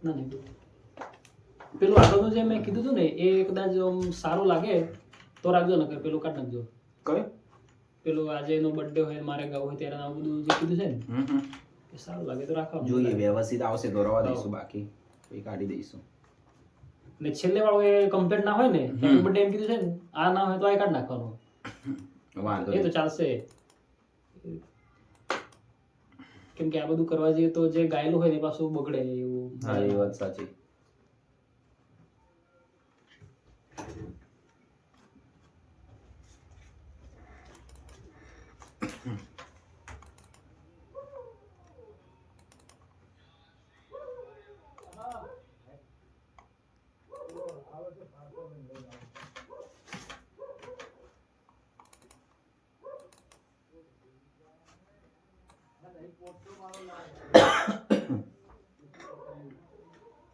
ના નહીં પેલું આગળનું જે મેં કીધું હતું ને એ કદાચ સારું લાગે તો રાખજો ને કે પેલું કાઢ નાખજો. કયું? પેલું આજે એનો બર્થડે હોય મારે ગાવું હોય ત્યારે આવું બધું જે કીધું છે ને એ સારું લાગે તો રાખવાનું. જોઈએ વ્યવસ્થિત આવશે તો રવા દઈશું, બાકી એ કાઢી દઈશું. ને છેલ્લે વાળો એ કમ્પ્લીટ ના હોય ને હેપી બર્થડે એમ કીધું છે ને આ ના હોય તો આ કાઢ નાખવાનું. વાંધો એ તો નહીં. ચાલશે કેમ કે આ બધું કરવા જઈએ તો જે ગાયેલું હોય ને એ પાછું બગડે એવું. હા એ વાત સાચી.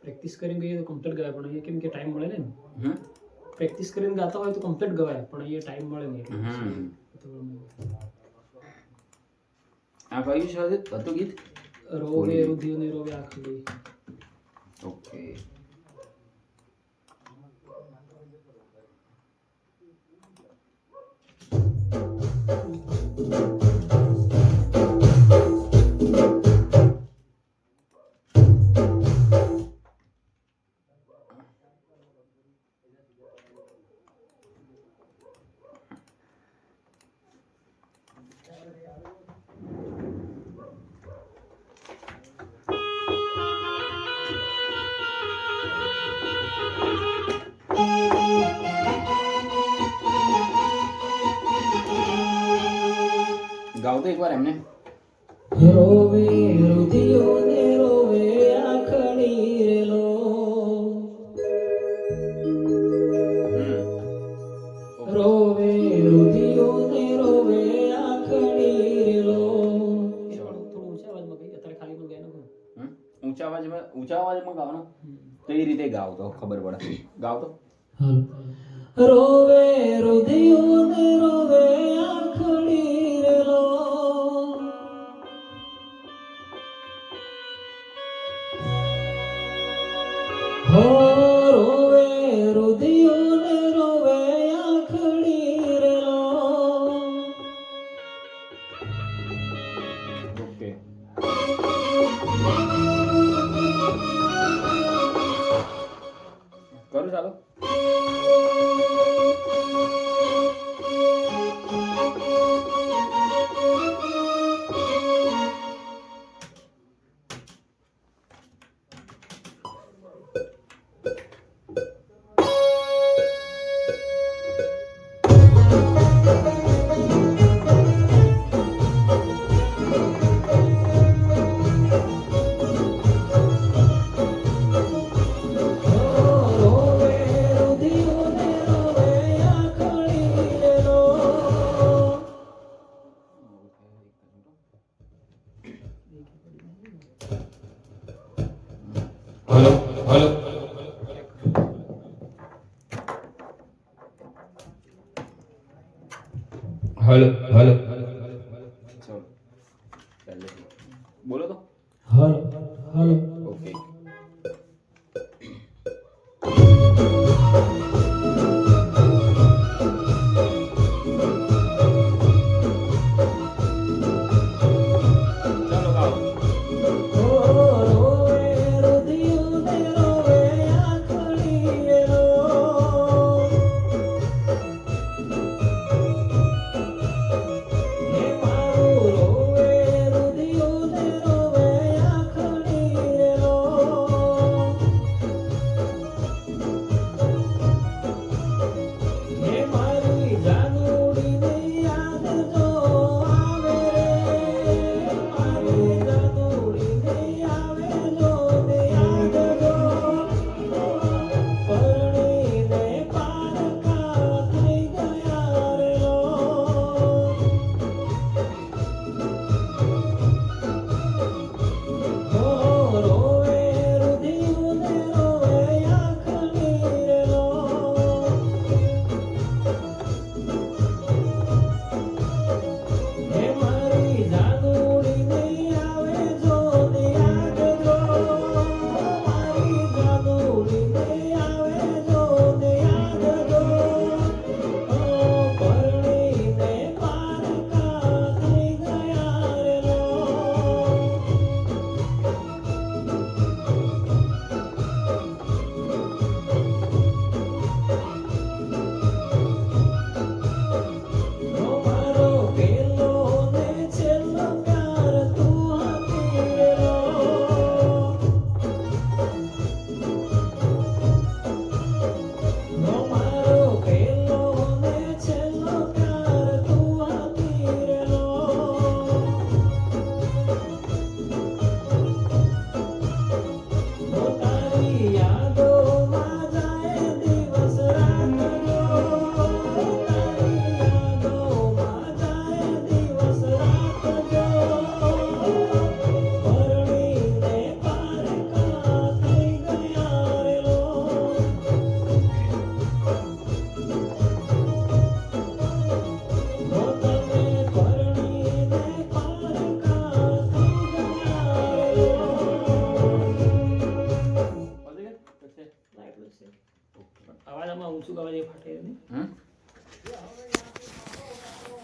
પ્રેક્ટિસ કરીને ગઈએ તો કમ્પ્લીટ ગવાય પણ અહીંયા કેમ કે ટાઈમ મળે ને હમ? પ્રેક્ટિસ કરીને ગાતા હોય તો કમ્પ્લીટ ગવાય પણ અહીંયા ટાઈમ મળે નહીં એટલે હમ. પછી આ કયું છે હતું ગીત? રોવે રુધિર ને રોવે આખલી. ઓકે. ગાવ તો એકવાર એમને. રોવે રુધિર ને રોવે આખલી રેલો. રોવે રુધિર ને રોવે આખલી રેલો. થોડું ઊંચા અવાજમાં કહીએ અત્યારે ખાલી પણ ગાય નાખો. ઊંચા અવાજમાં ગાવાનું તો એ રીતે ગાવ તો ખબર પડે. ગાવ તો રોવે રુધિર ને રોવે આખલી રેલો. હો રોવે રુધિર ને રોવે આખલી રેલો. ઓકે. કરું ચાલો. હલો હલો હલો હલો ચલો પહેલેથી બોલો તો. હાલો હાલો. ઓકે. ચાલો ગાઓ. રોવે રુધિર ને રોવે આખલી રેલો.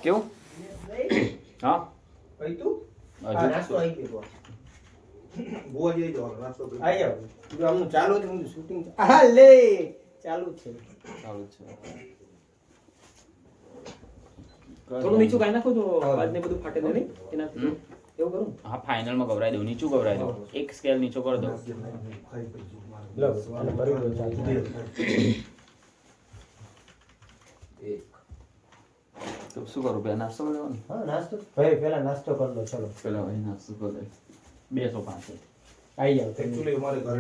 કેવું હા કઈ તું હજુ નાસ્તો આવી ગયો બુઆ જઈ જવાનો નાસ્તો કરી આઈ જાવ જો આમનું ચાલુ જ હું શૂટિંગ હા લે ચાલુ છે ચાલુ જ છે થોડું નીચું કાઢી નાખો તો અવાજ ને બધું ફાટે નહીં એના એવું કરું હા ફાઇનલમાં ગવરાઈ દઉં નીચું ગવરાઈ દઉં એક સ્કેલ નીચો કરી દઉં લો અને ભરી દો ચાલુ તો શું કરું બે નાસ્તો કરી લેવાનો હા નાસ્તો ભાઈ પહેલા નાસ્તો કરી લો ચલો પેલા ભાઈ નાસ્તો કરી દે 205 આવી જાવ એકચ્યુઅલી અમારે ઘરે